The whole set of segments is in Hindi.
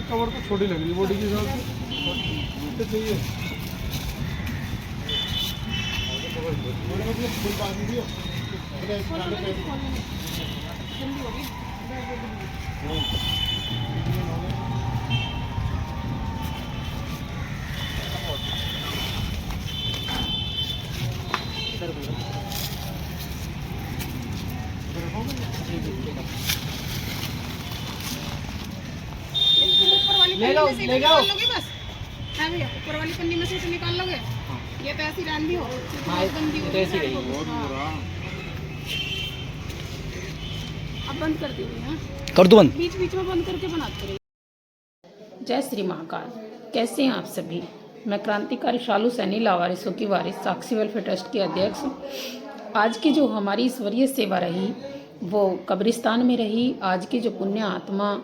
कवर तो छोटी लग रही है बॉडी के हिसाब से, तो चाहिए ले लो बस। हाँ भैया, ऊपर वाली पन्नी में से इसे निकाल लोगे। ये तो ऐसी डाल दी हो, बहुत गंदी हो गई। अब बंद कर दी हुई। हाँ, कर दो बंद। बीच बीच में बंद करके बनाते रहिए। जय श्री महाकाल। कैसे हैं आप सभी? मैं क्रांतिकारी शालू सैनी लावारिसों की वारिस साक्षी वेलफेयर ट्रस्ट की अध्यक्ष हूँ। आज की जो हमारी ईश्वरीय सेवा रही वो कब्रिस्तान में रही। आज की जो पुण्य आत्मा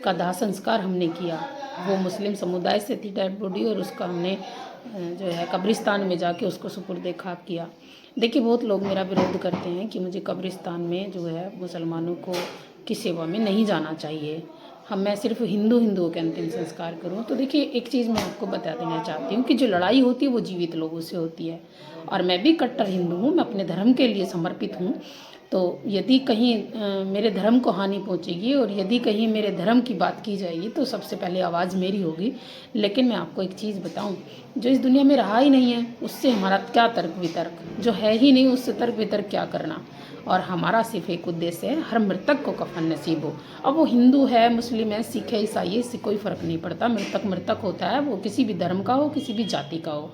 का दाह संस्कार हमने किया वो मुस्लिम समुदाय से थी डेड बॉडी, और उसका हमने जो है कब्रिस्तान में जाके उसको सुपुर्द खाक किया। देखिए, बहुत लोग मेरा विरोध करते हैं कि मुझे कब्रिस्तान में जो है मुसलमानों को की सेवा में नहीं जाना चाहिए, मैं सिर्फ हिंदुओं के अंतिम संस्कार करूं। तो देखिए, एक चीज़ मैं आपको बता देना चाहती हूँ कि जो लड़ाई होती है वो जीवित लोगों से होती है, और मैं भी कट्टर हिंदू हूँ, मैं अपने धर्म के लिए समर्पित हूँ। तो यदि कहीं मेरे धर्म को हानि पहुँचेगी और यदि कहीं मेरे धर्म की बात की जाएगी तो सबसे पहले आवाज़ मेरी होगी। लेकिन मैं आपको एक चीज़ बताऊं, जो इस दुनिया में रहा ही नहीं है उससे हमारा क्या तर्क वितर्क, जो है ही नहीं उससे तर्क वितर्क क्या करना। और हमारा सिर्फ एक उद्देश्य है, हर मृतक को कफन नसीब हो। अब वो हिंदू है, मुस्लिम है, सिख है, ईसाई है, इससे कोई फ़र्क नहीं पड़ता। मृतक मृतक होता है, वो किसी भी धर्म का हो, किसी भी जाति का हो।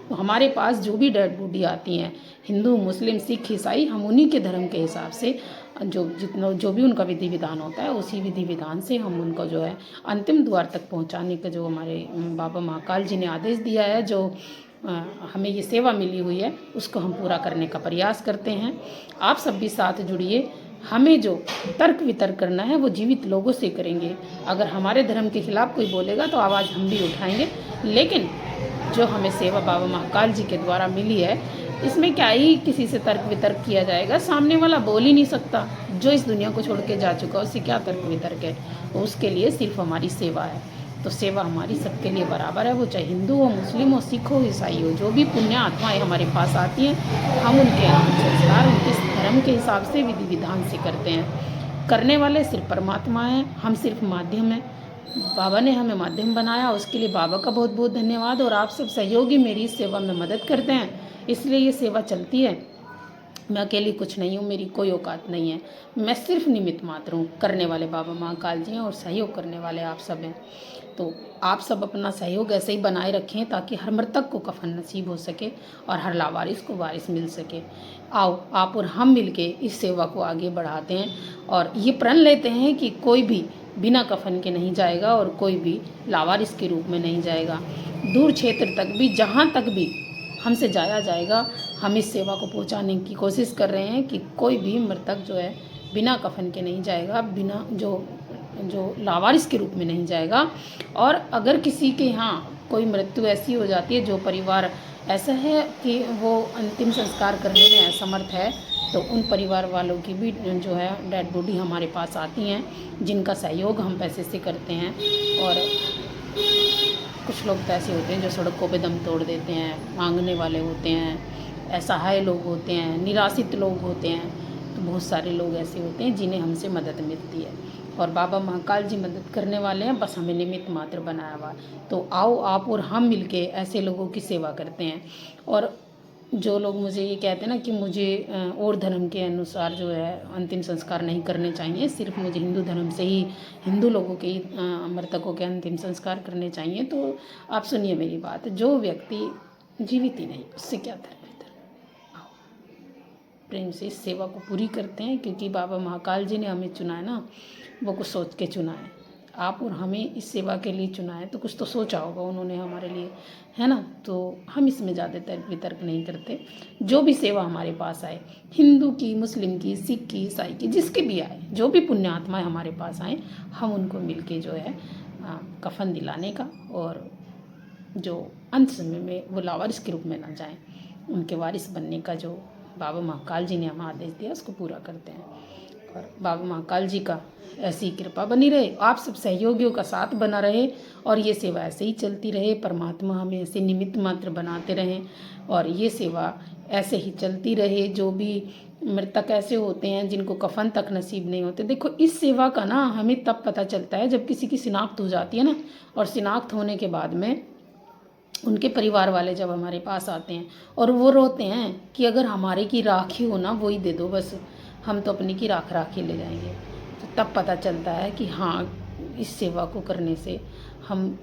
तो हमारे पास जो भी डेड बॉडी आती हैं, हिंदू, मुस्लिम, सिख, ईसाई, हम उन्हीं के धर्म के हिसाब से जो भी उनका विधि विधान होता है उसी विधि विधान से हम उनको जो है अंतिम द्वार तक पहुंचाने का जो हमारे बाबा महाकाल जी ने आदेश दिया है, जो हमें ये सेवा मिली हुई है, उसको हम पूरा करने का प्रयास करते हैं। आप सब भी साथ जुड़िए। हमें जो तर्क वितर्क करना है वो जीवित लोगों से करेंगे। अगर हमारे धर्म के खिलाफ कोई बोलेगा तो आवाज़ हम भी उठाएंगे, लेकिन जो हमें सेवा बाबा महाकाल जी के द्वारा मिली है इसमें क्या ही किसी से तर्क वितर्क किया जाएगा। सामने वाला बोल ही नहीं सकता, जो इस दुनिया को छोड़ के जा चुका उससे क्या तर्क वितर्क है। उसके लिए सिर्फ हमारी सेवा है। तो सेवा हमारी सबके लिए बराबर है, वो चाहे हिंदू हो, मुस्लिम हो, सिख हो, ईसाई हो। जो भी पुण्य आत्माएं हमारे पास आती हैं हम उनके संस्कार उनके धर्म के हिसाब से विधि विधान से करते हैं। करने वाले सिर्फ परमात्मा हैं, हम सिर्फ माध्यम हैं। बाबा ने हमें माध्यम बनाया, उसके लिए बाबा का बहुत बहुत धन्यवाद। और आप सब सहयोगी मेरी इस सेवा में मदद करते हैं, इसलिए ये सेवा चलती है। मैं अकेली कुछ नहीं हूँ, मेरी कोई औकात नहीं है, मैं सिर्फ निमित्त मात्र हूँ। करने वाले बाबा महाकाल जी हैं और सहयोग करने वाले आप सब हैं। तो आप सब अपना सहयोग ऐसे ही बनाए रखें ताकि हर मृतक को कफन नसीब हो सके और हर लावारिस को वारिस मिल सके। आओ आप और हम मिलके इस सेवा को आगे बढ़ाते हैं और ये प्रण लेते हैं कि कोई भी बिना कफन के नहीं जाएगा और कोई भी लावारिस के रूप में नहीं जाएगा। दूर क्षेत्र तक भी, जहाँ तक भी हमसे जाया जाएगा, हम इस सेवा को पहुंचाने की कोशिश कर रहे हैं कि कोई भी मृतक जो है बिना कफन के नहीं जाएगा, बिना जो लावारिस के रूप में नहीं जाएगा। और अगर किसी के यहाँ कोई मृत्यु ऐसी हो जाती है, जो परिवार ऐसा है कि वो अंतिम संस्कार करने में असमर्थ है, तो उन परिवार वालों की भी जो है डेड बॉडी हमारे पास आती हैं, जिनका सहयोग हम पैसे से करते हैं। और कुछ लोग तो ऐसे होते हैं जो सड़कों पे दम तोड़ देते हैं, मांगने वाले होते हैं, असहाय लोग होते हैं, निराश्रित लोग होते हैं। तो बहुत सारे लोग ऐसे होते हैं जिन्हें हमसे मदद मिलती है, और बाबा महाकाल जी मदद करने वाले हैं, बस हमें निमित्त मात्र बनाया हुआ। तो आओ आप और हम मिलके ऐसे लोगों की सेवा करते हैं। और जो लोग मुझे ये कहते हैं ना कि मुझे और धर्म के अनुसार जो है अंतिम संस्कार नहीं करने चाहिए, सिर्फ मुझे हिंदू धर्म से ही, हिंदू लोगों के ही मृतकों के अंतिम संस्कार करने चाहिए, तो आप सुनिए मेरी बात। जो व्यक्ति जीवित ही नहीं, उससे क्या धर्म है? आओ प्रेम से इस सेवा को पूरी करते हैं, क्योंकि बाबा महाकाल जी ने हमें चुना है ना, वो कुछ सोच के चुना है। आप और हमें इस सेवा के लिए चुना है, तो कुछ तो सोचा होगा उन्होंने हमारे लिए, है ना। तो हम इसमें ज़्यादा तर्क वितर्क नहीं करते। जो भी सेवा हमारे पास आए, हिंदू की, मुस्लिम की, सिख की, ईसाई की, जिसके भी आए, जो भी पुण्य आत्माएं हमारे पास आए, हम उनको मिलके जो है कफन दिलाने का, और जो अंत समय में वो लावारिस के रूप में ना जाएं, उनके वारिस बनने का जो बाबा महाकाल जी ने हमें आदेश दिया उसको पूरा करते हैं। और बाबा महाकाल जी का ऐसी कृपा बनी रहे, आप सब सहयोगियों का साथ बना रहे और ये सेवा ऐसे ही चलती रहे। परमात्मा हमें ऐसे निमित्त मात्र बनाते रहें और ये सेवा ऐसे ही चलती रहे। जो भी मृतक ऐसे होते हैं जिनको कफन तक नसीब नहीं होते, देखो इस सेवा का ना हमें तब पता चलता है जब किसी की शिनाख्त हो जाती है ना, और शिनाख्त होने के बाद में उनके परिवार वाले जब हमारे पास आते हैं और वो रोते हैं कि अगर हमारे की राखी हो ना वो ही दे दो, बस हम तो अपनी की राखी ले जाएंगे। तो तब पता चलता है कि हाँ, इस सेवा को करने से हम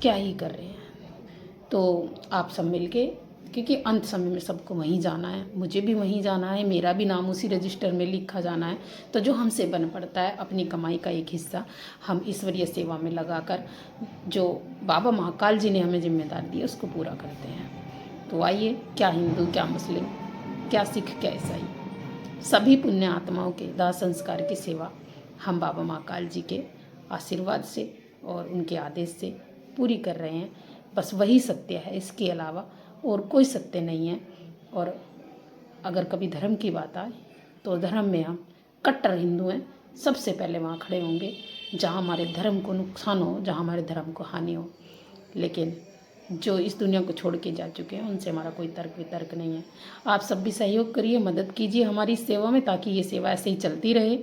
क्या ही कर रहे हैं। तो आप सब मिलके, क्योंकि अंत समय में सबको वहीं जाना है, मुझे भी वहीं जाना है, मेरा भी नाम उसी रजिस्टर में लिखा जाना है। तो जो हमसे बन पड़ता है अपनी कमाई का एक हिस्सा हम ईश्वरीय सेवा में लगाकर जो बाबा महाकाल जी ने हमें जिम्मेदारी दी उसको पूरा करते हैं। तो आइए, क्या हिंदू, क्या मुस्लिम, क्या सिख, क्या ईसाई, सभी पुण्य आत्माओं के दाह संस्कार की सेवा हम बाबा महाकाल जी के आशीर्वाद से और उनके आदेश से पूरी कर रहे हैं। बस वही सत्य है, इसके अलावा और कोई सत्य नहीं है। और अगर कभी धर्म की बात आए तो धर्म में हम कट्टर हिंदू हैं, सबसे पहले वहाँ खड़े होंगे जहाँ हमारे धर्म को नुकसान हो, जहाँ हमारे धर्म को हानि हो। लेकिन जो इस दुनिया को छोड़ के जा चुके हैं उनसे हमारा कोई तर्क वितर्क नहीं है। आप सब भी सहयोग करिए, मदद कीजिए हमारी इस सेवा में, ताकि ये सेवा ऐसे ही चलती रहे।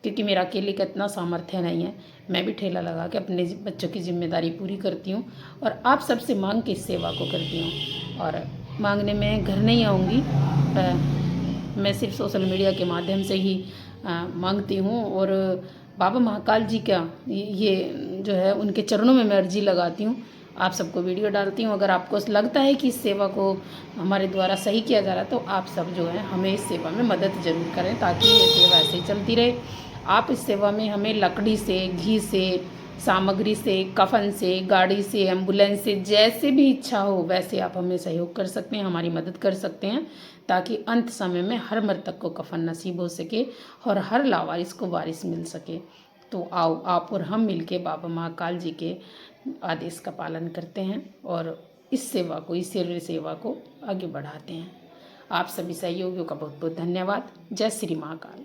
क्योंकि मेरा अकेले का इतना सामर्थ्य नहीं है, मैं भी ठेला लगा के अपने बच्चों की जिम्मेदारी पूरी करती हूँ और आप सबसे मांग के इस सेवा को करती हूँ। और मांगने में घर नहीं आऊँगी, मैं सिर्फ सोशल मीडिया के माध्यम से ही मांगती हूँ। और बाबा महाकाल जी का ये जो है उनके चरणों में मैं अर्जी लगाती हूँ, आप सबको वीडियो डालती हूँ। अगर आपको लगता है कि इस सेवा को हमारे द्वारा सही किया जा रहा है तो आप सब जो है हमें इस सेवा में मदद ज़रूर करें, ताकि ये सेवा ऐसे ही चलती रहे। आप इस सेवा में हमें लकड़ी से, घी से, सामग्री से, कफन से, गाड़ी से, एम्बुलेंस से, जैसे भी इच्छा हो वैसे आप हमें सहयोग कर सकते हैं, हमारी मदद कर सकते हैं, ताकि अंत समय में हर मृतक को कफन नसीब हो सके और हर लावारिस को वारिस मिल सके। तो आओ, आप और हम मिलके बाबा महाकाल जी के आदेश का पालन करते हैं और इस सेवा को, इस सेवा को आगे बढ़ाते हैं। आप सभी सहयोगियों का बहुत बहुत धन्यवाद। जय श्री महाकाल।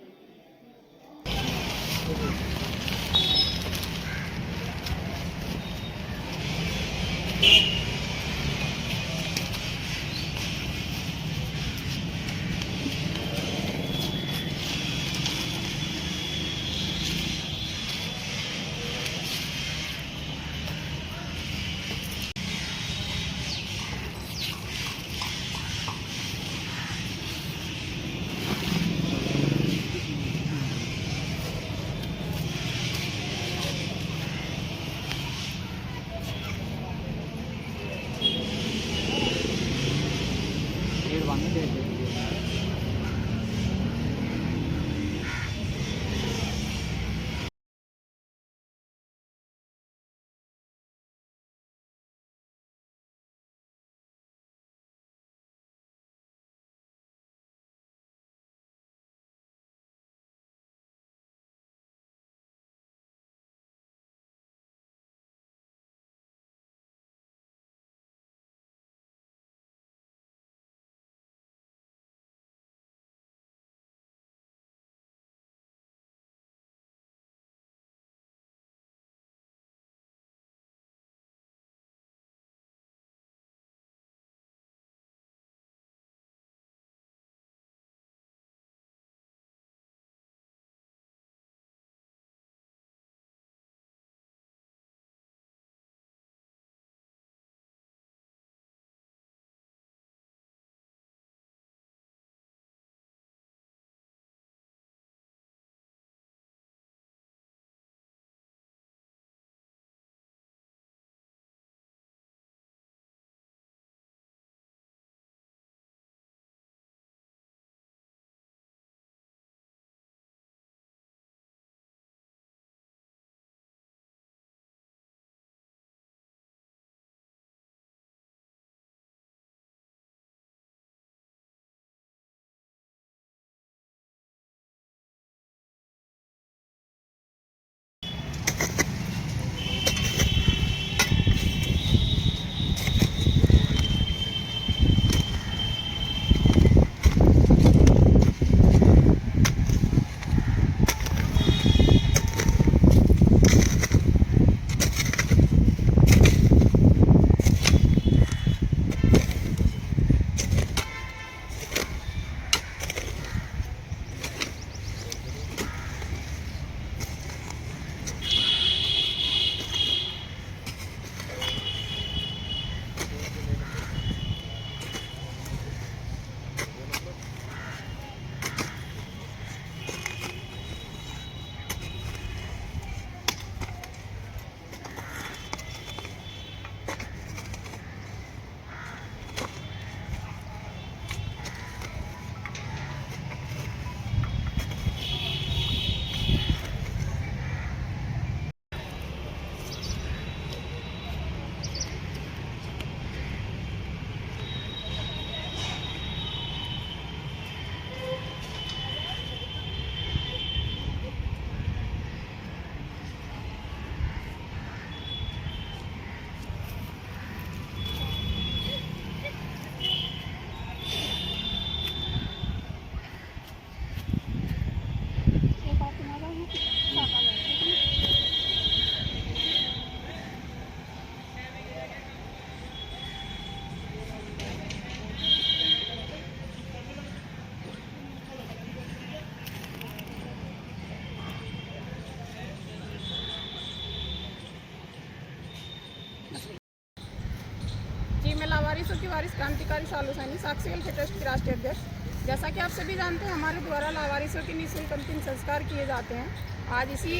लावारिसों की वारिस क्रांतिकारी शालू सैनी साक्षी वेलफेयर ट्रस्ट के राष्ट्रीय अध्यक्ष। जैसा कि आप सभी जानते हैं, हमारे द्वारा लावारिसों के निःशुल्क अंतिम संस्कार किए जाते हैं। आज इसी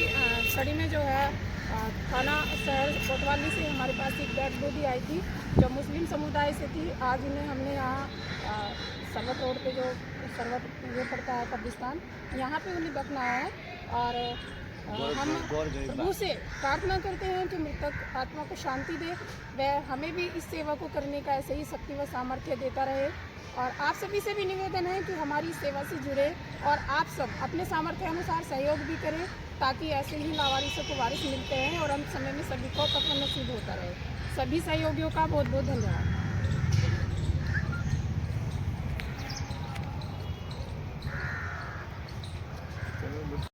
कड़ी में जो है थाना शहर कोतवाली से हमारे पास एक डेड बॉडी आई थी जो मुस्लिम समुदाय से थी। आज उन्हें हमने यहाँ सरवत रोड पे जो सरवत ये पड़ता है कब्रिस्तान, यहाँ पे उन्हें दफनाया है। और हम प्रभु से प्रार्थना करते हैं कि मृतक आत्मा को शांति दे, वह हमें भी इस सेवा को करने का ऐसे ही शक्ति व सामर्थ्य देता रहे। और आप सभी से भी निवेदन है कि हमारी सेवा से जुड़े और आप सब अपने सामर्थ्य अनुसार सहयोग भी करें, ताकि ऐसे ही लावारिसों को वारिस मिलते हैं और अंत समय में सभी को पक्का नसीब होता रहे। सभी सहयोगियों का बहुत बहुत धन्यवाद।